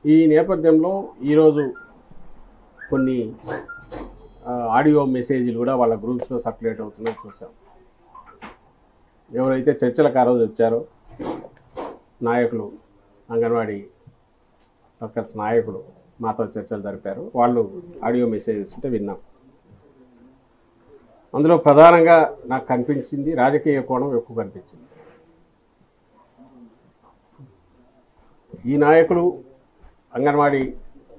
ఈ నేపథ్యంలో ఈరోజు కొన్ని ఆడియో మెసేజ్లు కూడా వాళ్ళ గ్రూప్స్లో సర్క్యులేట్ అవుతున్నాయి చూసాం. ఎవరైతే చర్చలకు ఆ రోజు వచ్చారో నాయకులు, అంగన్వాడీ వర్కర్స్ నాయకులు మాతో చర్చలు జరిపారు. వాళ్ళు ఆడియో మెసేజెస్ ఉంటే విన్నాం. అందులో ప్రధానంగా నాకు కనిపించింది రాజకీయ కోణం ఎక్కువ కనిపించింది. ఈ నాయకులు, అంగన్వాడీ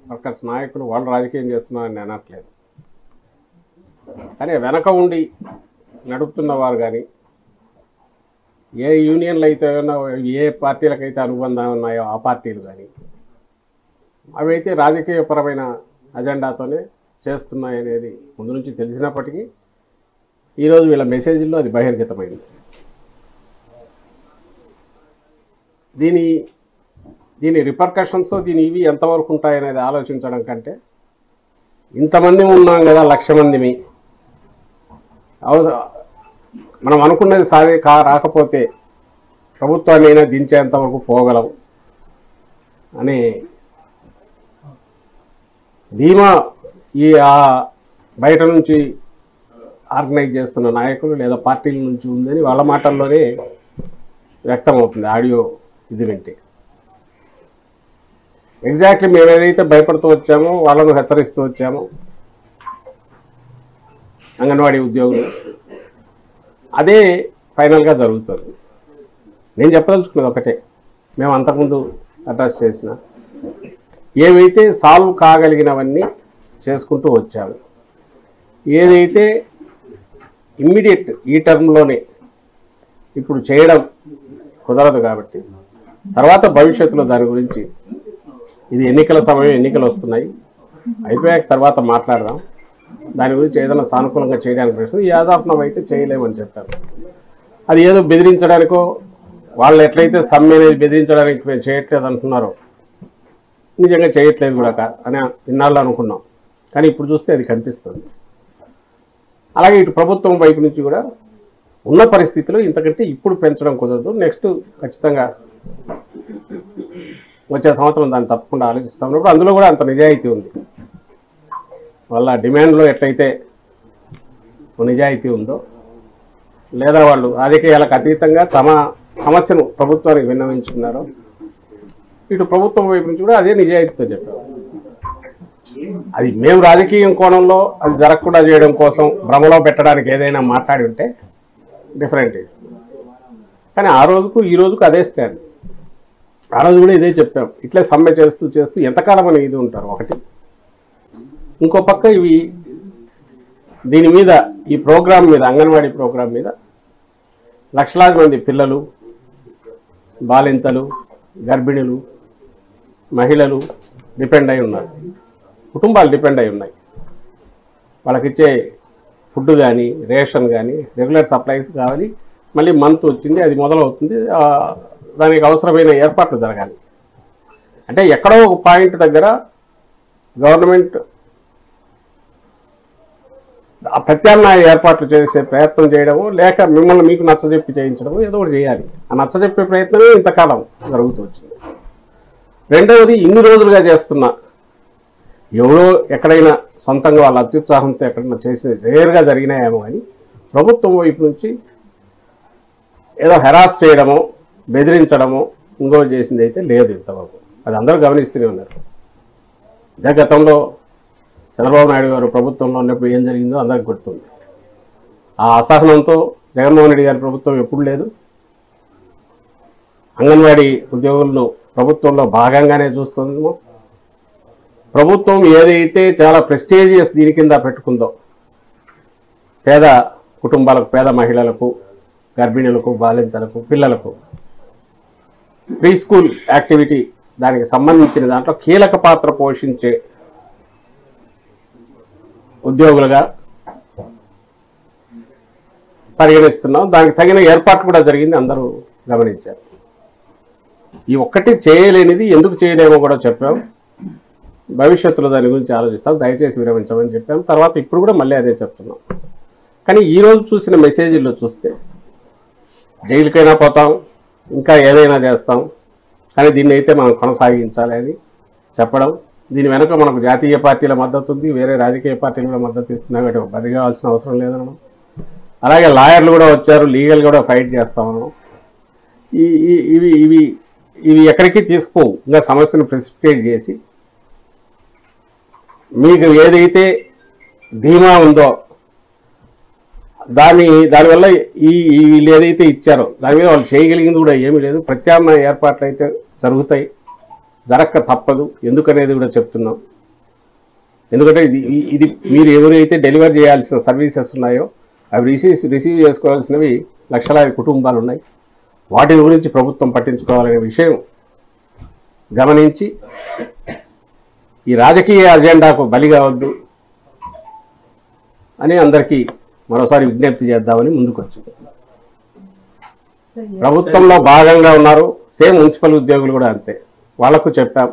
వర్కర్స్ నాయకులు వాళ్ళు రాజకీయం చేస్తున్నారని నేను అనట్లేదు. కానీ వెనక ఉండి నడుపుతున్న వారు కానీ, ఏ యూనియన్లు అయితే ఏ పార్టీలకైతే అనుబంధం ఉన్నాయో ఆ పార్టీలు కానీ అవైతే రాజకీయపరమైన అజెండాతోనే చేస్తున్నాయనేది ముందు నుంచి తెలిసినప్పటికీ ఈరోజు వీళ్ళ మెసేజ్లో అది బహిర్గతమైంది. దీని రిపర్కషన్స్ ఇవి ఎంతవరకు ఉంటాయనేది ఆలోచించడం కంటే, ఇంతమంది ఉన్నాం కదా, 1,00,000 మందిమి, మనం అనుకున్నది రాకపోతే ప్రభుత్వాన్ని అయినా దించేంతవరకు పోగలం అనే ధీమా ఈ బయట నుంచి ఆర్గనైజ్ చేస్తున్న నాయకులు లేదా పార్టీల నుంచి ఉందని వాళ్ళ మాటల్లోనే వ్యక్తమవుతుంది ఆడియో ఇది వింటే. ఎగ్జాక్ట్లీ మేము ఏదైతే భయపడుతూ వచ్చామో, వాళ్ళను హెచ్చరిస్తూ వచ్చామో అంగన్వాడీ ఉద్యోగులు, అదే ఫైనల్గా జరుగుతుంది. నేను చెప్పదలుచుకున్నది ఒకటే, మేము అంతకుముందు అడ్రస్ చేసిన ఏవైతే సాల్వ్ కాగలిగినవన్నీ చేసుకుంటూ వచ్చాము, ఏదైతే ఇమ్మీడియట్ ఈ టర్మ్లోనే ఇప్పుడు చేయడం కుదరదు కాబట్టి తర్వాత భవిష్యత్తులో దాని గురించి, ఇది ఎన్నికల సమయం, ఎన్నికలు వస్తున్నాయి, అయిపోయాక తర్వాత మాట్లాడదాం, దాని గురించి ఏదైనా సానుకూలంగా చేయడానికి ప్రయత్నం, యాదాప్నం అయితే చేయలేమని చెప్పారు. అది ఏదో బెదిరించడానికో, వాళ్ళు ఎట్లయితే సమ్మె అనేది బెదిరించడానికి మేము చేయట్లేదు అంటున్నారో నిజంగా చేయట్లేదు కూడా అని ఇన్నాళ్ళు అనుకున్నాం. కానీ ఇప్పుడు చూస్తే అది కనిపిస్తుంది. అలాగే ఇటు ప్రభుత్వం వైపు నుంచి కూడా ఉన్న పరిస్థితిలో ఇంతకంటే ఇప్పుడు పెంచడం కుదరదు, నెక్స్ట్ ఖచ్చితంగా వచ్చే సంవత్సరం దాన్ని తప్పకుండా ఆలోచిస్తాం ఉన్నప్పుడు అందులో కూడా అంత నిజాయితీ ఉంది. వాళ్ళ డిమాండ్లో ఎట్లయితే నిజాయితీ ఉందో, లేదా వాళ్ళు రాజకీయాలకు అతీతంగా తమ సమస్యను ప్రభుత్వానికి విన్నవించుకున్నారో, ఇటు ప్రభుత్వం వైపు నుంచి కూడా అదే నిజాయితీతో చెప్పారు. అది మేము రాజకీయం కోణంలో అది జరగకుండా చేయడం కోసం భ్రమలో పెట్టడానికి ఏదైనా మాట్లాడి ఉంటే డిఫరెంట్. కానీ ఆ రోజుకు ఈ రోజుకు అదే స్టాండ్. ఆ రోజు కూడా ఇదే చెప్పాం, ఇట్లే సమ్మె చేస్తూ చేస్తూ ఎంతకాలం అని ఇది ఉంటారు ఒకటి. ఇంకో పక్క దీని మీద, ఈ ప్రోగ్రాం మీద, అంగన్వాడీ ప్రోగ్రాం మీద లక్షలాది మంది పిల్లలు, బాలింతలు, గర్భిణులు, మహిళలు డిపెండ్ అయి ఉన్నారు, కుటుంబాలు డిపెండ్ అయి ఉన్నాయి. వాళ్ళకిచ్చే ఫుడ్ కానీ, రేషన్ కానీ, రెగ్యులర్ సప్లైస్ కావాలి. మళ్ళీ మంత్ వచ్చింది, అది మొదలవుతుంది, దానికి అవసరమైన ఏర్పాట్లు జరగాలి. అంటే ఎక్కడో ఒక పాయింట్ దగ్గర గవర్నమెంట్ ప్రత్యామ్నాయ ఏర్పాట్లు చేసే ప్రయత్నం చేయడము, లేక మిమ్మల్ని మీకు నచ్చజెప్పి చేయించడము, ఏదో ఒకటి చేయాలి. ఆ నచ్చజెప్పే ప్రయత్నమే ఇంతకాలం జరుగుతూ వచ్చింది. రెండవది, ఇన్ని రోజులుగా చేస్తున్న ఎవరో ఎక్కడైనా సొంతంగా వాళ్ళ అత్యుత్సాహంతో ఎక్కడైనా చేసినది రేర్గా జరిగినాయేమో అని ప్రభుత్వం వైపు నుంచి ఏదో హెరాస్ చేయడమో, బెదిరించడమో, ఇంకోటి చేసింది అయితే లేదు ఇంతవరకు. అది అందరూ గమనిస్తూనే ఉన్నారు. ఇదే గతంలో చంద్రబాబు నాయుడు గారు ప్రభుత్వంలో ఉన్నప్పుడు ఏం జరిగిందో అందరికి గుర్తుంది. ఆ అసహనంతో జగన్మోహన్ రెడ్డి గారి ప్రభుత్వం ఎప్పుడు లేదు. అంగన్వాడీ ఉద్యోగులను ప్రభుత్వంలో భాగంగానే చూస్తుందేమో. ప్రభుత్వం ఏదైతే చాలా ప్రెస్టీజియస్ దీని కింద పెట్టుకుందో, పేద కుటుంబాలకు, పేద మహిళలకు, గర్భిణులకు, బాలింతలకు, పిల్లలకు ప్రీ స్కూల్ యాక్టివిటీ, దానికి సంబంధించిన దాంట్లో కీలక పాత్ర పోషించే ఉద్యోగులుగా పరిగణిస్తున్నాం. దానికి తగిన ఏర్పాటు కూడా జరిగింది, అందరూ గమనించారు. ఈ ఒక్కటి చేయలేనిది ఎందుకు చేయలేమో కూడా చెప్పాం. భవిష్యత్తులో దాని గురించి ఆలోచిస్తాం, దయచేసి విరమించమని చెప్పాం. తర్వాత ఇప్పుడు కూడా మళ్ళీ అదే చెప్తున్నాం. కానీ ఈరోజు చూసిన మెసేజ్ల్లో చూస్తే జైలుకైనా పోతాం, ఇంకా ఏదైనా చేస్తాం, కానీ దీన్ని అయితే మనం కొనసాగించాలి అని చెప్పడం, దీని వెనుక మనకు జాతీయ పార్టీల మద్దతు ఉంది, వేరే రాజకీయ పార్టీలు కూడా మద్దతు ఇస్తున్నాయి కాబట్టి బది కావాల్సిన అవసరం లేదనడం. అలాగే లాయర్లు కూడా వచ్చారు, లీగల్ కూడా ఫైట్ చేస్తామనడం. ఇవి ఇవి ఇవి ఎక్కడికి తీసుకుపోవు. ఇంకా సమస్యను ప్రెసిపిటేట్ చేసి మీకు ఏదైతే ధీమా ఉందో దానివల్ల వీళ్ళు ఏదైతే ఇచ్చారో దాని మీద వాళ్ళు చేయగలిగింది కూడా ఏమీ లేదు. ప్రత్యామ్నాయ ఏర్పాట్లు అయితే జరుగుతాయి, జరక్క తప్పదు. ఎందుకనేది కూడా చెప్తున్నాం. ఎందుకంటే ఇది మీరు ఎవరైతే డెలివర్ చేయాల్సిన సర్వీసెస్ ఉన్నాయో అవి రిసీవ్ చేసుకోవాల్సినవి లక్షలాది కుటుంబాలు ఉన్నాయి. వాటి గురించి ప్రభుత్వం పట్టించుకోవాలనే విషయం గమనించి ఈ రాజకీయ అజెండాకు బలి కావద్దు అని అందరికీ మరోసారి విజ్ఞప్తి చేద్దామని ముందుకు వచ్చింది. ప్రభుత్వంలో భాగంగా ఉన్నారు, సేమ్ మున్సిపల్ ఉద్యోగులు కూడా అంతే. వాళ్లకు చెప్పాం,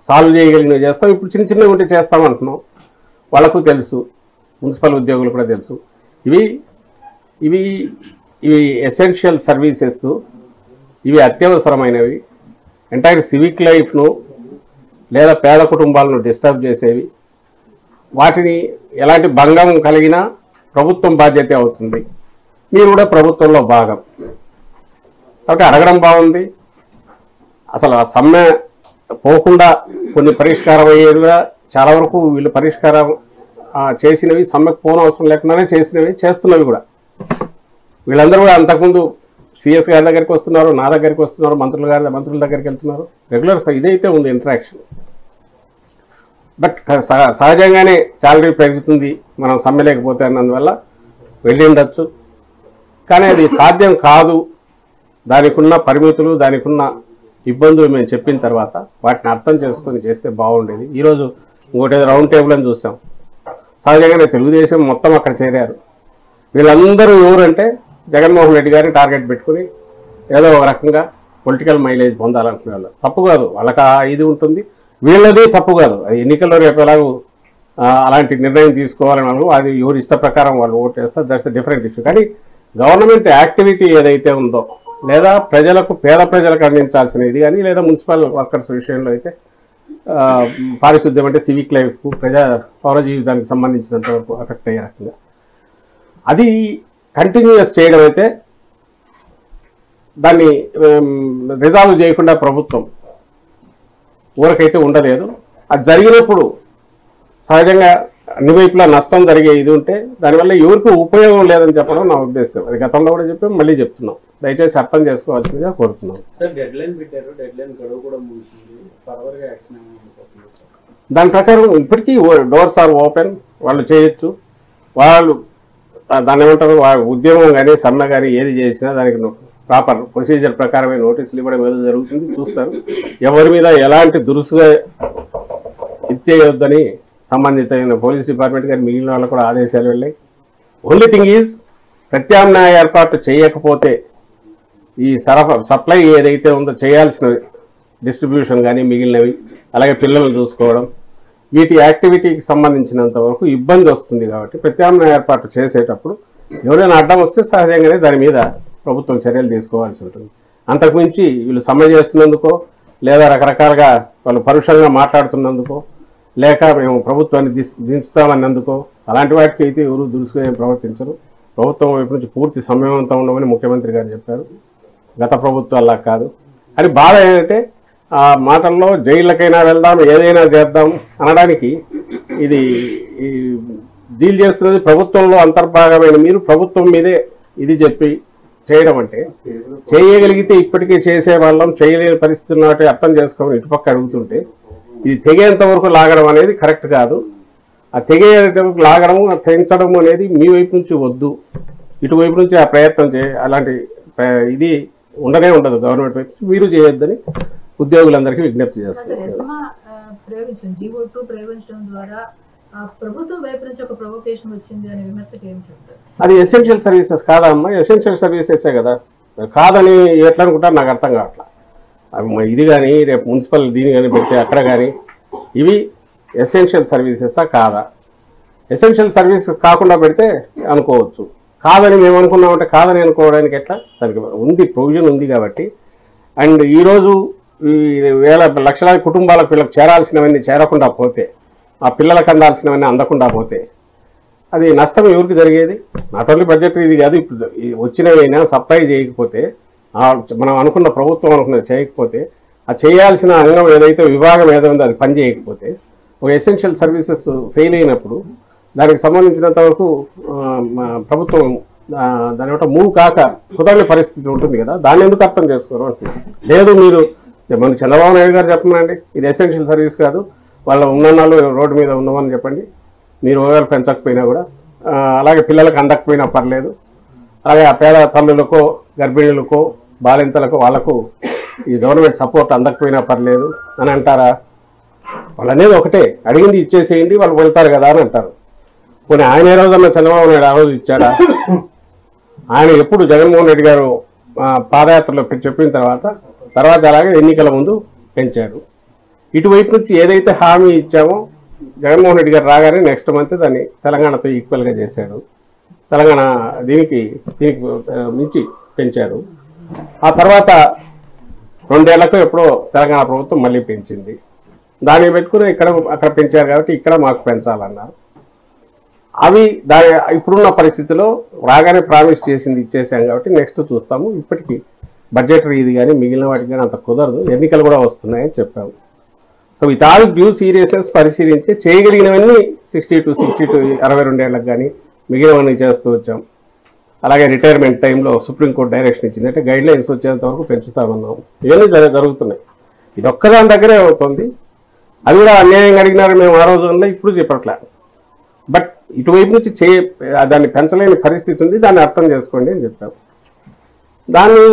సాల్వ్ చేయగలిగినవి చేస్తాం, ఇప్పుడు చిన్న చిన్నవి ఉంటే చేస్తామంటున్నాం. వాళ్ళకు తెలుసు, మున్సిపల్ ఉద్యోగులు కూడా తెలుసు. ఇవి ఇవి ఇవి ఎసెన్షియల్ సర్వీసెస్, ఇవి అత్యవసరమైనవి. ఎంటైర్ సివిక్ లైఫ్ను లేదా పేద కుటుంబాలను డిస్టర్బ్ చేసేవి. వాటిని ఎలాంటి భంగం కలిగినా ప్రభుత్వం బాధ్యత అవుతుంది. మీరు కూడా ప్రభుత్వంలో భాగం కాబట్టి అడగడం బాగుంది. అసలు ఆ సమ్మె పోకుండా కొన్ని పరిష్కారం అయ్యేవిగా చాలా వరకు వీళ్ళు పరిష్కారం చేసినవి, సమ్మెకు పోనవసరం లేకుండానే చేసినవి, చేస్తున్నవి కూడా. వీళ్ళందరూ కూడా అంతకుముందు సిఎస్ గారి దగ్గరికి వస్తున్నారు, నా దగ్గరికి వస్తున్నారు, మంత్రుల దగ్గరికి వెళ్తున్నారు. రెగ్యులర్ ఇదైతే ఉంది ఇంటరాక్షన్. బట్ సహజంగానే శాలరీ పెరుగుతుంది మనం సమ్మె లేకపోతే అన్నందువల్ల వెళ్ళి ఉండొచ్చు. కానీ అది సాధ్యం కాదు. దానికి ఉన్న పరిమితులు, దానికి ఉన్న ఇబ్బందులు మేము చెప్పిన తర్వాత వాటిని అర్థం చేసుకొని చేస్తే బాగుండేది. ఈరోజు ఇంకోటి రౌండ్ టేబుల్ అని చూసాం. సహజంగానే తెలుగుదేశం మొత్తం అక్కడ చేరారు. వీళ్ళందరూ ఎవరంటే జగన్మోహన్ రెడ్డి గారిని టార్గెట్ పెట్టుకుని ఏదో ఒక రకంగా పొలిటికల్ మైలేజ్ పొందాలనుకునే వాళ్ళు. తప్పు కాదు, వాళ్ళకి ఇది ఉంటుంది, వీళ్ళది తప్పు కాదు. అది ఎన్నికల్లో రేపు ఎలాగూ అలాంటి నిర్ణయం తీసుకోవాలని వాళ్ళు, అది ఎవరి ఇష్ట ప్రకారం వాళ్ళు ఓటు వేస్తారు, దట్స్ డిఫరెంట్ ఇష్యూ. కానీ గవర్నమెంట్ యాక్టివిటీ ఏదైతే ఉందో, లేదా ప్రజలకు, పేద ప్రజలకు అందించాల్సిన ఇది కానీ, లేదా మున్సిపల్ వర్కర్స్ విషయంలో అయితే పారిశుద్ధ్యం అంటే సివిక్ లైఫ్కు, పౌర జీవితానికి సంబంధించినంత వరకు ఎఫెక్ట్ అయ్యే రకంగా అది కంటిన్యూస్ చేయడం అయితే దాన్ని రిజాల్వ్ చేయకుండా ప్రభుత్వం ఊరకైతే ఉండలేదు. అది జరిగినప్పుడు సహజంగా అన్ని వైపులా నష్టం జరిగే ఇది ఉంటే దానివల్ల ఎవరికి ఉపయోగం లేదని చెప్పడం నా ఉద్దేశం. అది గతంలో కూడా చెప్పాం, మళ్ళీ చెప్తున్నాం. దయచేసి అర్థం చేసుకోవాల్సిందిగా కోరుతున్నాం. దాని ప్రకారం ఇప్పటికీ డోర్స్ ఆర్ ఓపెన్, వాళ్ళు చేయొచ్చు. వాళ్ళు దాన్ని ఏమంటారు, ఉద్యమం కానీ సమ్మె కానీ ఏది చేసినా దానికి ప్రాపర్ ప్రొసీజర్ ప్రకారమే నోటీసులు ఇవ్వడం ఏదో జరుగుతుంది, చూస్తారు. ఎవరి మీద ఎలాంటి దురుసుగా ఇచ్చేయొద్దని సంబంధితమైన పోలీస్ డిపార్ట్మెంట్ కానీ మిగిలిన వాళ్ళకు కూడా ఆదేశాలు వెళ్ళాయి. ఓన్లీ థింగ్ ఈజ్ ప్రత్యామ్నాయ ఏర్పాటు చేయకపోతే ఈ సప్లై ఏదైతే ఉందో చేయాల్సిన డిస్ట్రిబ్యూషన్ కానీ మిగిలినవి, అలాగే పిల్లలను చూసుకోవడం, వీటి యాక్టివిటీకి సంబంధించినంత వరకు ఇబ్బంది వస్తుంది. కాబట్టి ప్రత్యామ్నాయ ఏర్పాటు చేసేటప్పుడు ఎవరైనా అడ్డం వస్తే సహజంగానే దాని మీద ప్రభుత్వం చర్యలు తీసుకోవాల్సి ఉంటుంది. అంతకుమించి వీళ్ళు సమ్మె చేస్తున్నందుకో, లేదా రకరకాలుగా వాళ్ళు పరుషంగా మాట్లాడుతున్నందుకో, లేక మేము ప్రభుత్వాన్ని దించుతామన్నందుకో, అలాంటి వాటికి అయితే ఎవరు దురుసుగా ప్రవర్తించరు. ప్రభుత్వం వైపు నుంచి పూర్తి సమయవంతం ఉండమని ముఖ్యమంత్రి గారు చెప్పారు. గత ప్రభుత్వం అలా కాదు. అది బాధ ఏంటంటే ఆ మాటల్లో జైళ్ళకైనా వెళ్దాం, ఏదైనా చేద్దాం అనడానికి ఇది డీల్ చేస్తున్నది ప్రభుత్వంలో అంతర్భాగమైన మీరు ప్రభుత్వం మీదే ఇది చెప్పి చేయడం అంటే, చేయగలిగితే ఇప్పటికీ చేసేవాళ్ళం, చేయలేని పరిస్థితులు నాటి అర్థం చేసుకోమని ఇటుపక్క అడుగుతుంటే ఇది తెగేంత వరకు లాగడం అనేది కరెక్ట్ కాదు. ఆ తెగేంతవరకు లాగడం, తెంచడం అనేది మీ వైపు నుంచి వద్దు, ఇటువైపు నుంచి ఆ ప్రయత్నం అలాంటి ఇది ఉండనే ఉండదు. గవర్నమెంట్ వైపు మీరు చేయొద్దని ఉద్యోగులందరికీ విజ్ఞప్తి చేస్తారు. అది ఎసెన్షియల్ సర్వీసెస్ కాదా అమ్మా? ఎసెన్షియల్ సర్వీసెసే కదా. కాదని ఎట్లా అనుకుంటారు నాకు అర్థం కావట్లా. ఇది కానీ రేపు మున్సిపల్ దీని కానీ పెడితే అక్కడ కానీ ఇవి ఎసెన్షియల్ సర్వీసెసా కాదా? ఎసెన్షియల్ సర్వీస్ కాకుండా పెడితే అనుకోవచ్చు. కాదని మేము అనుకున్నామంటే కాదని అనుకోవడానికి ఎట్లా? దానికి ఉంది, ప్రొవిజన్ ఉంది కాబట్టి. అండ్ ఈరోజు ఈ వేల లక్షలాది కుటుంబాలకు వీళ్ళకి చేరాల్సినవన్నీ చేరకుండా పోతే, ఆ పిల్లలకు అందాల్సినవన్నీ అందకుండా పోతే అది నష్టం ఎవరికి జరిగేది? నాట్ ఓన్లీ బడ్జెట్ ఇది కాదు, ఇప్పుడు వచ్చినవైనా సప్లై చేయకపోతే, మనం అనుకున్న ప్రభుత్వం అనుకున్నది చేయకపోతే, ఆ చేయాల్సిన అంగం ఏదైతే విభాగం ఏదో ఉందో అది పని చేయకపోతే, ఒక ఎసెన్షియల్ సర్వీసెస్ ఫెయిల్ అయినప్పుడు దానికి సంబంధించినంత వరకు ప్రభుత్వం దాని ఒకటి మూవ్ కాక కుదరని పరిస్థితి ఉంటుంది కదా, దాన్ని ఎందుకు అర్థం చేసుకోరు అంటున్నారు. లేదు మీరు మన చంద్రబాబు నాయుడు గారు చెప్పనండి, ఇది ఎసెన్షియల్ సర్వీస్ కాదు, వాళ్ళ ఉన్నన్నాళ్ళు రోడ్డు మీద ఉన్నామని చెప్పండి, మీరు ఓవేళ పెంచకపోయినా కూడా, అలాగే పిల్లలకు అందకపోయినా పర్లేదు, అలాగే ఆ పేద తల్లులకో గర్భిణులకో బాలింతలకు వాళ్ళకు ఈ గవర్నమెంట్ సపోర్ట్ అందకపోయినా పర్లేదు అని అంటారా? వాళ్ళు అనేది ఒకటే, అడిగింది ఇచ్చేసేయండి వాళ్ళు వెళ్తారు కదా అని అంటారు. పోనీ ఆయన ఏ రోజన్నా చంద్రబాబు నాయుడు ఆ రోజు ఇచ్చాడా? ఆయన ఎప్పుడు జగన్మోహన్ రెడ్డి గారు పాదయాత్రలో చెప్పిన తర్వాత అలాగే ఎన్నికల ముందు పెంచాడు. ఇటువైపు నుంచి ఏదైతే హామీ ఇచ్చామో జగన్మోహన్ రెడ్డి గారు రాగానే నెక్స్ట్ మంత్ దాన్ని తెలంగాణతో ఈక్వల్గా చేశాడు. తెలంగాణ దీనికి మించి పెంచారు. ఆ తర్వాత 2 ఏళ్లకు ఎప్పుడో తెలంగాణ ప్రభుత్వం మళ్ళీ పెంచింది. దాన్ని పెట్టుకుని అక్కడ పెంచారు కాబట్టి ఇక్కడ మాకు పెంచాలన్నారు. అవి ఇప్పుడున్న పరిస్థితిలో రాగానే ప్రామిస్ చేసింది ఇచ్చేసాం కాబట్టి నెక్స్ట్ చూస్తాము. ఇప్పటికీ బడ్జెటరీ ఇది కానీ మిగిలిన వాటికి కానీ అంత కుదరదు, ఎన్నికలు కూడా వస్తున్నాయని చెప్పాము. So with all due seriousness పరిశీలించి చేయగలిగినవన్నీ 62 62 ఏళ్ళకి కానీ మిగిలినవన్నీ చేస్తూ వచ్చాం. అలాగే రిటైర్మెంట్ టైంలో సుప్రీంకోర్టు డైరెక్షన్ ఇచ్చింది, అంటే గైడ్ లైన్స్ వచ్చేంత వరకు పెంచుతామన్నాం. ఇవన్నీ జరుగుతున్నాయి. ఇది ఒక్కదాని దగ్గరే అవుతుంది. అది కూడా అన్యాయంగా అడిగినారు మేము ఆ రోజుల్లో, ఇప్పుడు చెప్పట్లే. బట్ ఇటువైపు నుంచి దాన్ని పెంచలేని పరిస్థితి ఉంది, దాన్ని అర్థం చేసుకోండి అని చెప్పాం. దాన్ని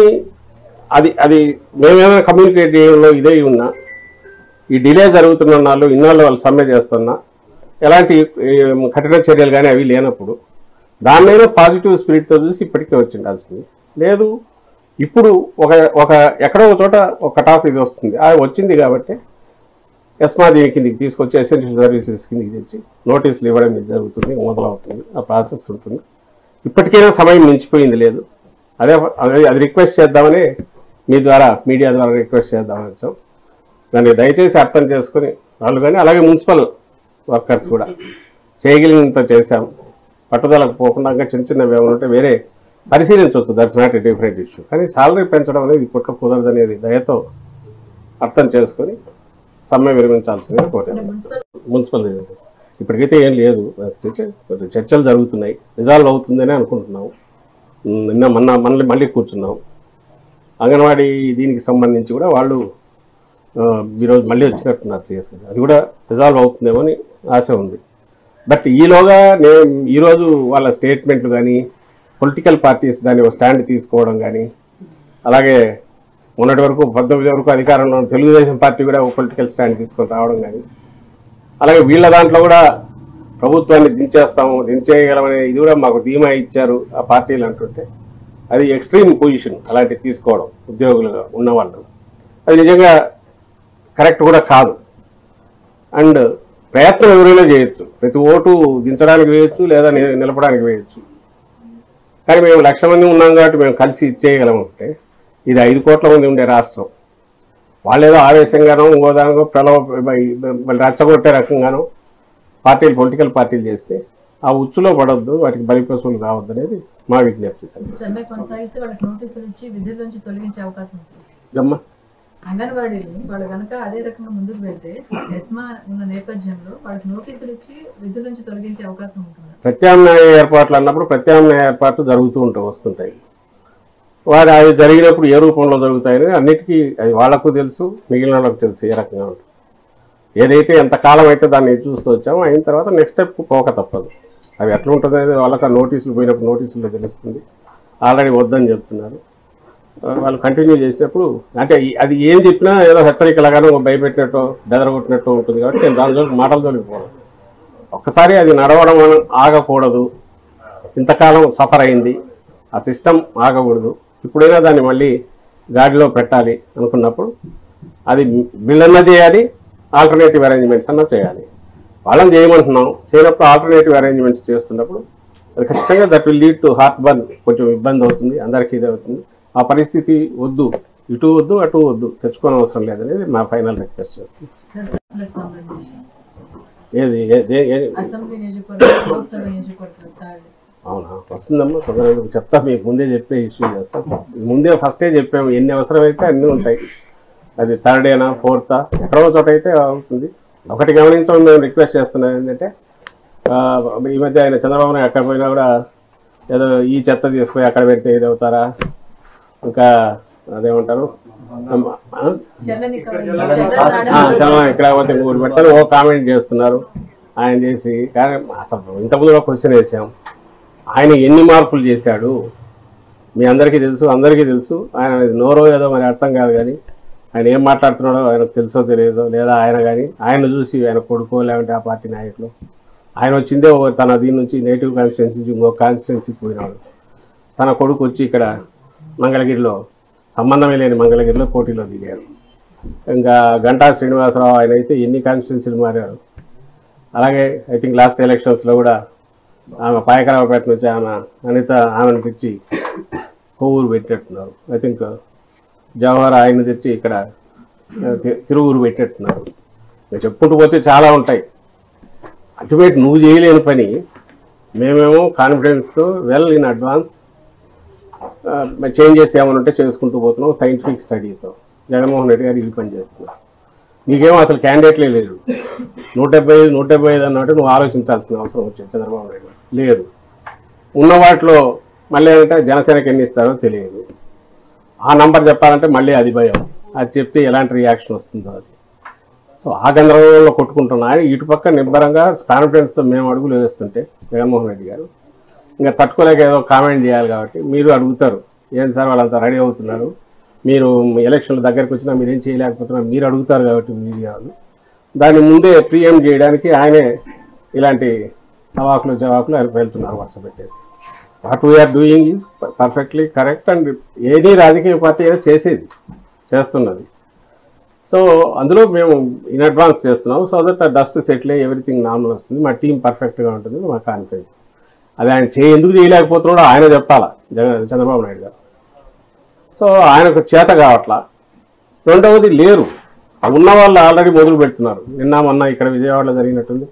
అది మేమేమైనా కమ్యూనికేట్ చేయడంలో ఇదే ఉన్నా, ఈ డిలే జరుగుతున్న నాళ్ళు ఇన్నాళ్ళు వాళ్ళు సమ్మె చేస్తున్నా ఎలాంటి కఠిన చర్యలు కానీ అవి లేనప్పుడు దాన్నైనా పాజిటివ్ స్పిరిట్తో చూసి ఇప్పటికే వచ్చిండాల్సింది. లేదు ఇప్పుడు ఒక ఎక్కడో ఒక చోట ఒక కట్ ఆఫ్ ఇది వస్తుంది, అది వచ్చింది కాబట్టి ఎస్మా దీని కిందికి తీసుకొచ్చి ఎసెన్షియల్ సర్వీసెస్ కిందికి తెచ్చి నోటీసులు ఇవ్వడం జరుగుతుంది, మొదలవుతుంది, ఆ ప్రాసెస్ ఉంటుంది. ఇప్పటికైనా సమయం మించిపోయింది లేదు. అది రిక్వెస్ట్ చేద్దామని మీ ద్వారా మీడియా ద్వారా రిక్వెస్ట్ చేద్దామని వచ్చాం. దాన్ని దయచేసి అర్థం చేసుకుని వాళ్ళు కానీ అలాగే మున్సిపల్ వర్కర్స్ కూడా చేయగలిగినంత చేశాం. పట్టుదలకు పోకుండా చిన్నవి ఏమైనా ఉంటే వేరే పరిశీలించవచ్చు, that's not a different issue. కానీ సాలరీ పెంచడం అనేది ఇప్పట్లో కుదరదనేది దయతో అర్థం చేసుకొని సమ్మె విరమించాల్సిందిగా కోరాను. మున్సిపల్ ఇప్పటికైతే ఏం లేదు, చర్చలు జరుగుతున్నాయి, రిజాల్వ్ అవుతుందని అనుకుంటున్నాము. నిన్న మళ్ళీ కూర్చున్నాం. అంగన్వాడీ దీనికి సంబంధించి కూడా వాళ్ళు ఈరోజు మళ్ళీ వచ్చినట్టున్నారు సిఎస్, అది కూడా రిజాల్వ్ అవుతుందేమో అని ఆశ ఉంది. బట్ ఈలోగా ఈరోజు వాళ్ళ స్టేట్మెంట్లు కానీ పొలిటికల్ పార్టీస్ దాన్ని ఒక స్టాండ్ తీసుకోవడం కానీ, అలాగే మొన్నటి వరకు 19 వరకు అధికారంలో తెలుగుదేశం పార్టీ కూడా ఒక పొలిటికల్ స్టాండ్ తీసుకొని రావడం కానీ, అలాగే వీళ్ళ దాంట్లో కూడా ప్రభుత్వాన్ని దించేయగలమనే ఇది కూడా మాకు ధీమా ఇచ్చారు ఆ పార్టీలు అంటుంటే, అది ఎక్స్ట్రీమ్ పొజిషన్ అలాంటివి తీసుకోవడం ఉద్యోగులుగా ఉన్నవాళ్ళు. అది నిజంగా కరెక్ట్ కూడా కాదు. అండ్ ప్రయత్నం ఎవరైనా చేయొచ్చు, ప్రతి ఓటు దించడానికి వేయచ్చు లేదా నిలపడానికి వేయచ్చు. కానీ మేము 1,00,000 మంది ఉన్నాం కాబట్టి మేము కలిసి ఇచ్చేయగలం అంటే, ఇది 5 కోట్ల మంది ఉండే రాష్ట్రం. వాళ్ళు ఏదో ఆవేశంగానో ఇంకోదానో రెచ్చగొట్టే రకంగానో పొలిటికల్ పార్టీలు చేస్తే ఆ ఉచ్చులో పడొద్దు, వాటికి బలిపశువులు కావద్దు అనేది మా విజ్ఞప్తి. అంగన్వాడీని వాళ్ళు కనుక అదే రకంగా ముందుకు వెళ్తే ఎస్మా ఉన్న నేపథ్యంలో వాళ్ళకి నోటీసులు ఇచ్చి విధుల నుంచి తొలగించే అవకాశం ఉంటుంది. ప్రత్యామ్నాయ ఏర్పాట్లు అన్నప్పుడు ప్రత్యామ్నాయ ఏర్పాట్లు జరుగుతూ వస్తుంటాయి. వారు అవి జరిగినప్పుడు ఏ రూపంలో జరుగుతాయని అన్నిటికీ అది వాళ్లకు తెలుసు, మిగిలిన వాళ్ళకు తెలుసు ఏ రకంగా ఉంటుంది. ఏదైతే ఎంతకాలం అయితే దాన్ని చూస్తూ వచ్చామో అయిన తర్వాత నెక్స్ట్ స్టెప్ పోక తప్పదు. అవి ఎట్లా ఉంటుంది అనేది వాళ్ళకి నోటీసులు పోయినప్పుడు నోటీసుల్లో తెలుస్తుంది. ఆల్రెడీ వద్దని చెప్తున్నారు, వాళ్ళు కంటిన్యూ చేసినప్పుడు అంటే అది ఏం చెప్పినా ఏదో హెచ్చరికలాగానో భయపెట్టినట్టు బెదరగొట్టినట్టు ఉంటుంది. కాబట్టి నేను దాని జోలికి మాటల జోలికి పోను. ఒక్కసారి అది నడవడం ఆగకూడదు, ఇంతకాలం సఫర్ అయింది, ఆ సిస్టమ్ ఆగకూడదు. ఇప్పుడైనా దాన్ని మళ్ళీ గాడిలో పెట్టాలి అనుకున్నప్పుడు అది బిల్లన్నా చేయాలి, ఆల్టర్నేటివ్ అరేంజ్మెంట్స్ అన్నా చేయాలి. వాళ్ళని చేయమంటున్నాం, చేయనప్పుడు ఆల్టర్నేటివ్ అరేంజ్మెంట్స్ చేస్తున్నప్పుడు అది ఖచ్చితంగా that will lead to heart burn, కొంచెం ఇబ్బంది అవుతుంది, అందరికీ ఇది అవుతుంది. ఆ పరిస్థితి వద్దు. ఇటు వద్దు అటు వద్దు, తెచ్చుకోని అవసరం లేదనేది మా ఫైనల్ రిక్వెస్ట్ చేస్తుంది. ఏది అసెంబ్లీ నియోజకవర్గం, లోక్సభ నియోజకవర్గం అవునా, వస్తుందమ్మా తొందరగా చెప్తా, మీకు ముందే చెప్పే ఇష్యూ చేస్తాం. ముందే ఫస్టే చెప్పాము, ఎన్ని అవసరమైతే అన్నీ ఉంటాయి. అది థర్డ్ డేనా ఫోర్తా ఎక్కడో చోట అయితే అవుతుంది. ఒకటి గమనించడం మేము రిక్వెస్ట్ చేస్తున్నాం ఏంటంటే, ఈ మధ్య ఆయన చంద్రబాబు నాయుడు ఎక్కడ పోయినా కూడా ఏదో ఈ చెత్త తీసుకుపోయి అక్కడ పెడితే ఇది అవుతారా, ఇంకా అదేమంటారు చంద్రబాబు ఇక్కడ పోతే ఊరు పెడతారు ఓ కామెంట్ చేస్తున్నారు ఆయన చేసి. కానీ అసలు ఇంతకుముందు క్వశ్చన్ వేసాం, ఆయన ఎన్ని మార్పులు చేశాడు మీ అందరికీ తెలుసు, అందరికీ తెలుసు. ఆయన నోరో ఏదో మరి అర్థం కాదు, కానీ ఆయన ఏం మాట్లాడుతున్నాడో ఆయనకు తెలుసో తెలియదో, లేదా ఆయన కానీ ఆయన చూసి ఆయన కొడుకో లేకుంటే ఆ పార్టీ నాయకులు, ఆయన వచ్చిందే తన దీని నుంచి నేటివ్ కాన్స్టిట్యున్సీ నుంచి ఇంకో కాన్స్టిట్యున్సీకి పోయినాడు. తన కొడుకు వచ్చి ఇక్కడ మంగళగిరిలో సంబంధమే లేని మంగళగిరిలో పోటీలో దిగారు. ఇంకా గంటా శ్రీనివాసరావు ఆయన అయితే ఎన్ని కాన్స్టిట్యున్సీలు మారారు. అలాగే ఐ థింక్ లాస్ట్ ఎలక్షన్స్లో కూడా ఆమె పాయకరావుపేట నుంచి ఆమెను తెచ్చి కొవ్వూరు పెట్టేట్టున్నారు. ఐ థింక్ జవహర్ ఆయన్ని తెచ్చి ఇక్కడ తిరువూరు పెట్టేట్టున్నారు. చెప్పుకుంటూ పోతే చాలా ఉంటాయి. అల్టిమేట్ నువ్వు చేయలేని పని మేమేమో కాన్ఫిడెన్స్తో వెల్ ఇన్ అడ్వాన్స్ చేంజెస్ ఏమైనా ఉంటే చేసుకుంటూ పోతున్నాం సైంటిఫిక్ స్టడీతో. జగన్మోహన్ రెడ్డి గారు ఈ పని చేస్తున్నారు. నీకేమో అసలు క్యాండిడేట్లే లేదు. 175 అన్నట్టు నువ్వు ఆలోచించాల్సిన అవసరం వచ్చింది చంద్రబాబు నాయుడు లేదు. ఉన్న వాటిలో మళ్ళీ ఏంటంటే జనసేనకి ఎన్ని ఇస్తారో తెలియదు. ఆ నంబర్ చెప్పాలంటే మళ్ళీ అది భయం. అది చెప్తే ఎలాంటి రియాక్షన్ వస్తుందో అది. సో ఆ గందరగోళంలో కొట్టుకుంటున్నా ఆయన ఇటుపక్క నిబ్బరంగా కాన్ఫిడెన్స్తో మేము అడుగులు వేస్తుంటే జగన్మోహన్ రెడ్డి గారు ఇంకా తట్టుకోలేక ఏదో కామెంట్ చేయాలి. కాబట్టి మీరు అడుగుతారు, ఏం సార్ వాళ్ళంతా రెడీ అవుతున్నారు, మీరు ఎలక్షన్ల దగ్గరికి వచ్చినా మీరేం చేయలేకపోతున్నారు, మీరు అడుగుతారు కాబట్టి మీడియా వాళ్ళు దాన్ని ముందే ప్రియం చేయడానికి ఆయనే ఇలాంటి అవాకులు జవాకులు ఆయన వెళ్తున్నారు వరుస పెట్టేసి. What we are doing is perfectly correct and ఏది రాజకీయ పార్టీ అయినా చేస్తున్నది. సో అందులో మేము ఇన్ అడ్వాన్స్ చేస్తున్నాం. సో దట్ డస్ట్ సెటిల్ అయ్యి ఎవ్రీథింగ్ నార్మల్ వస్తుంది, మా టీం పర్ఫెక్ట్గా ఉంటుంది, మా కాన్ఫిడెన్స్. అది ఆయన ఎందుకు చేయలేకపోతున్నాడో ఆయన చెప్పాలా చంద్రబాబు నాయుడు గారు. సో ఆయనకు చేత కావట్లా. రెండవది లేరు, ఉన్న వాళ్ళు ఆల్రెడీ మొదలు పెడుతున్నారు. నిన్న మొన్న ఇక్కడ విజయవాడలో జరిగినట్టుంది,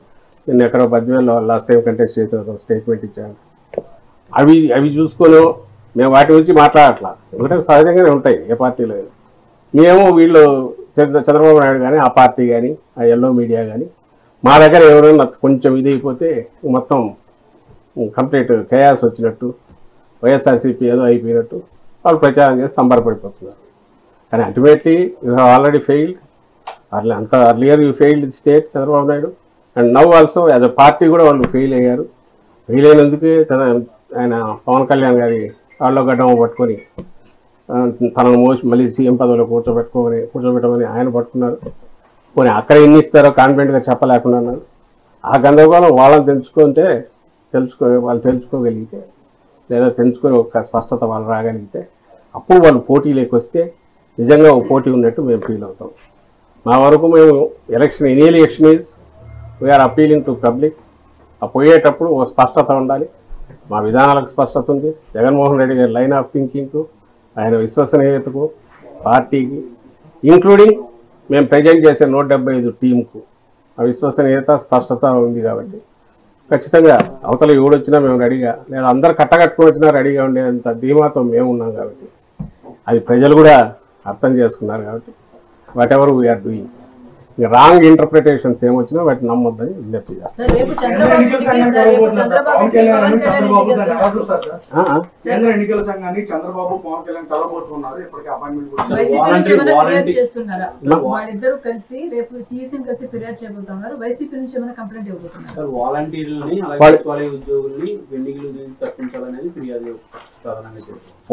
నిన్న ఎక్కడో బద్వేల్లో లాస్ట్ టైం కంటెస్ట్ చేసిన స్టేట్మెంట్ ఇచ్చాను. అవి చూసుకొని మేము వాటి గురించి మాట్లాడట్లా, ఎందుకంటే సహజంగానే ఉంటాయి ఏ పార్టీలో. మేము వీళ్ళు చంద్రబాబు నాయుడు కానీ ఆ పార్టీ కానీ ఆ ఎల్లో మీడియా కానీ మా దగ్గర ఎవరైనా కొంచెం ఇది అయిపోతే మొత్తం కంప్లీట్ కేయాస్ వచ్చినట్టు, వైఎస్ఆర్సీపీ ఏదో అయిపోయినట్టు వాళ్ళు ప్రచారం చేసి సంబరపడిపోతున్నారు. కానీ ultimately you have already failed. అంత earlier you failed the state Chandrababu Naidu, and now also as a party కూడా వాళ్ళు ఫెయిల్ అయ్యారు. ఫెయిల్ అయినందుకే ఆయన పవన్ కళ్యాణ్ గారి వాళ్ళలో గడ్డం పట్టుకొని తనను మోసి మళ్ళీ సీఎం పదవిలో కూర్చోబెట్టమని ఆయన పట్టుకున్నారు. పోనీ అక్కడ ఎన్ని ఇస్తారో కాన్ఫిడెంట్గా చెప్పలేకుండా ఉన్నారు. ఆ గందరగోళం వాళ్ళని వాళ్ళు తెలుసుకోగలిగితే, లేదా తెలుసుకొని ఒక స్పష్టత వాళ్ళు రాగలిగితే అప్పుడు వాళ్ళు పోటీలోకి వస్తే నిజంగా ఒక పోటీ ఉన్నట్టు మేము ఫీల్ అవుతాం. మా వరకు మేము any election is we are appealing to public. ఆ పోయేటప్పుడు ఒక స్పష్టత ఉండాలి. మా విధానాలకు స్పష్టత ఉంది. జగన్మోహన్ రెడ్డి గారి లైన్ ఆఫ్ థింకింగ్కు, ఆయన విశ్వసనీయతకు, పార్టీకి, ఇంక్లూడింగ్ మేము ప్రజెంట్ చేసే 175 టీంకు ఆ విశ్వసనీయత స్పష్టత ఉంది. కాబట్టి ఖచ్చితంగా అవతల ఎవడొచ్చినా మేము రెడీగా, లేదా అందరు కట్టకట్టుకుని వచ్చినా రెడీగా ఉండేంత ధీమాతో మేము ఉన్నాం. కాబట్టి అది ప్రజలు కూడా అర్థం చేసుకున్నారు. కాబట్టి whatever we are doing, wrong interpretations ఏమొచ్చినా వాటిని నమ్మొద్దని విజ్ఞప్తి చేస్తాం.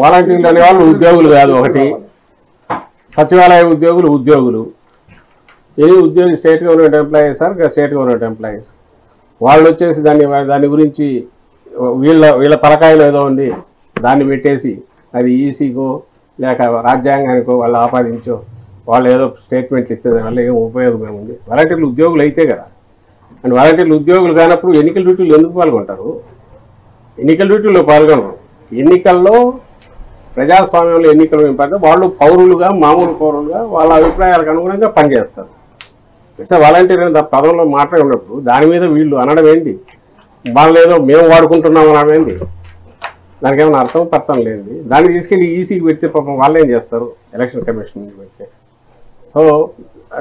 వాలంటీర్లు అనే వాళ్ళు ఉద్యోగులు కాదు, ఒకటి సచివాలయ ఉద్యోగులు ఏ ఉద్యోగి state government employees or state government employees వాళ్ళు వచ్చేసి దాని గురించి వీళ్ళ తలకాయలు ఏదో ఉంది దాన్ని పెట్టేసి అది ఈసీకో లేక రాజ్యాంగానికో వాళ్ళు ఆపాదించో వాళ్ళు ఏదో స్టేట్మెంట్లు ఇస్తే దానివల్ల ఏం ఉపయోగం ఏముంది. వాలంటీర్లు ఉద్యోగులు అయితే కదా. అండ్ వాలంటీర్లు ఉద్యోగులు కానప్పుడు ఎన్నికల డ్యూటీలు ఎందుకు పాల్గొంటారు? ఎన్నికల డ్యూటీలో పాల్గొనరు. ఎన్నికల్లో ప్రజాస్వామ్యంలో ఎన్నికలు ఏంటంటే వాళ్ళు పౌరులుగా మామూలు పౌరులుగా వాళ్ళ అభిప్రాయాలకు అనుగుణంగా పనిచేస్తారు. వాలంటీర్ అనే పదంలో మాట్లాడి ఉన్నప్పుడు దాని మీద వీళ్ళు అనడం ఏంటి, వాళ్ళు ఏదో మేము వాడుకుంటున్నాం అనడం ఏంటి, దానికి ఏమైనా అర్థం లేదు. దాన్ని తీసుకెళ్ళి ఈసీకి పెడితే పాపం వాళ్ళు ఏం చేస్తారు, ఎలక్షన్ కమిషన్ పెడితే. So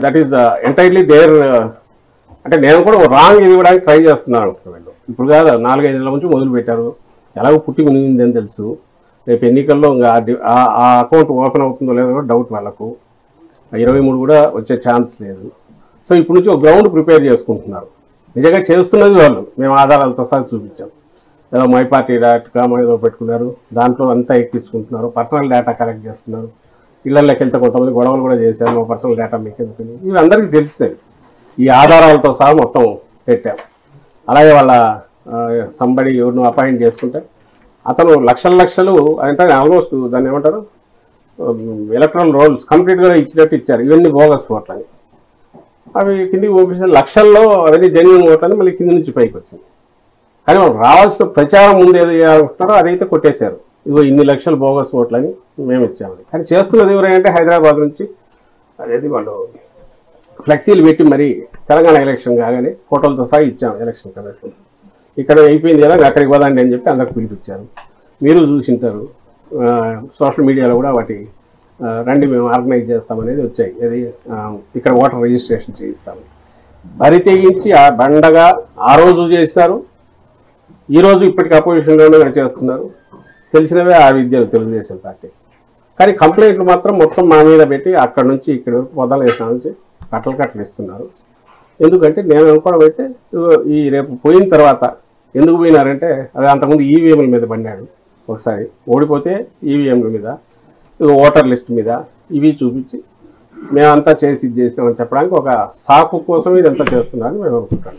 that is entirely there. అంటే నేను కూడా రాంగ్ ఇది ఇవ్వడానికి ట్రై చేస్తున్నాను అనుకుంటున్నాను. ఇప్పుడు కాదు, 4-5 నెలల నుంచి మొదలు పెట్టారు. ఎలాగో పుట్టి మునిగింది అని తెలుసు. రేపు ఎన్నికల్లో ఇంకా ఆ అకౌంట్ ఓపెన్ అవుతుందో లేదో కూడా డౌట్ వాళ్ళకు. 23 కూడా వచ్చే ఛాన్స్ లేదు. సో ఇప్పుడు నుంచి ఒక గ్రౌండ్ ప్రిపేర్ చేసుకుంటున్నారు. నిజంగా చేస్తున్నది వాళ్ళు, మేము ఆధారాలతో సహా చూపించాం. ఏదో myparty.com ఏదో పెట్టుకున్నారు, దాంట్లో అంతా ఎక్కించుకుంటున్నారు, పర్సనల్ డేటా కలెక్ట్ చేస్తున్నారు. ఇళ్లలోకి వెళ్తే కొంతమంది గొడవలు కూడా చేశారు, మా పర్సనల్ డేటా మీకు ఎందుకని. ఇవి అందరికీ తెలిసినవి. ఈ ఆధారాలతో సహా మొత్తం పెట్టాం. అలాగే వాళ్ళ సంబడి ఎవరిను అపాయింట్ చేసుకుంటే అతను లక్షలు అంటే ఆల్మోస్ట్ దాన్ని ఏమంటారు, ఎలక్ట్రల్ రోల్స్ కంప్లీట్గా ఇచ్చినట్టు ఇచ్చారు. ఇవన్నీ బోగస్ ఓట్లని. అవి కిందికి పంపిస్తే లక్షల్లో అవన్నీ జెన్యున్ ఓట్లని మళ్ళీ కింది నుంచి పైకి వచ్చింది. కానీ వాళ్ళు రావాల్సిన ప్రచారం ముందు ఏది అనుకుంటారో అదైతే కొట్టేశారు. ఇదిగో ఇన్ని లక్షల బోగస్ ఓట్లని మేము ఇచ్చామని. కానీ చేస్తున్నది ఎవరంటే హైదరాబాద్ నుంచి అదేది వాళ్ళు ఫ్లెక్సీలు పెట్టి మరి తెలంగాణ ఎలక్షన్ కాగానే ఫోటోలతో సహా ఇచ్చాము ఎలక్షన్ కమిషన్. ఇక్కడ అయిపోయింది కదా, అక్కడికి పోదండి అని చెప్పి అందరికి పిలిపించారు. మీరు చూసింటారు సోషల్ మీడియాలో కూడా వాటి రండి మేము ఆర్గనైజ్ చేస్తామనేది వచ్చాయి. అది ఇక్కడ ఓటర్ రిజిస్ట్రేషన్ చేయిస్తాము. బరి తెగించి ఆ బండగా ఆ రోజు చేసినారు, ఈరోజు ఇప్పటికి అపోజిషన్లోనే చేస్తున్నారు. తెలిసినవే ఆ విద్యలు తెలుగుదేశం పార్టీ. కానీ కంప్లైంట్లు మాత్రం మొత్తం మా మీద పెట్టి అక్కడ నుంచి ఇక్కడ వరకు మొదలైన నుంచి కట్టలు ఇస్తున్నారు. ఎందుకంటే నేను అనుకోవడం అయితే ఈ రేపు పోయిన తర్వాత ఎందుకు పోయినారంటే అది అంతకుముందు ఈవీఎంల మీద పడినాడు. ఒకసారి ఓడిపోతే ఈవీఎంల మీద, ఓటర్ లిస్ట్ మీద ఇవి చూపించి మేమంతా చేసి చేసినామని చెప్పడానికి ఒక సాకు కోసం ఇదంతా చేస్తున్నారని మేము అనుకుంటాం.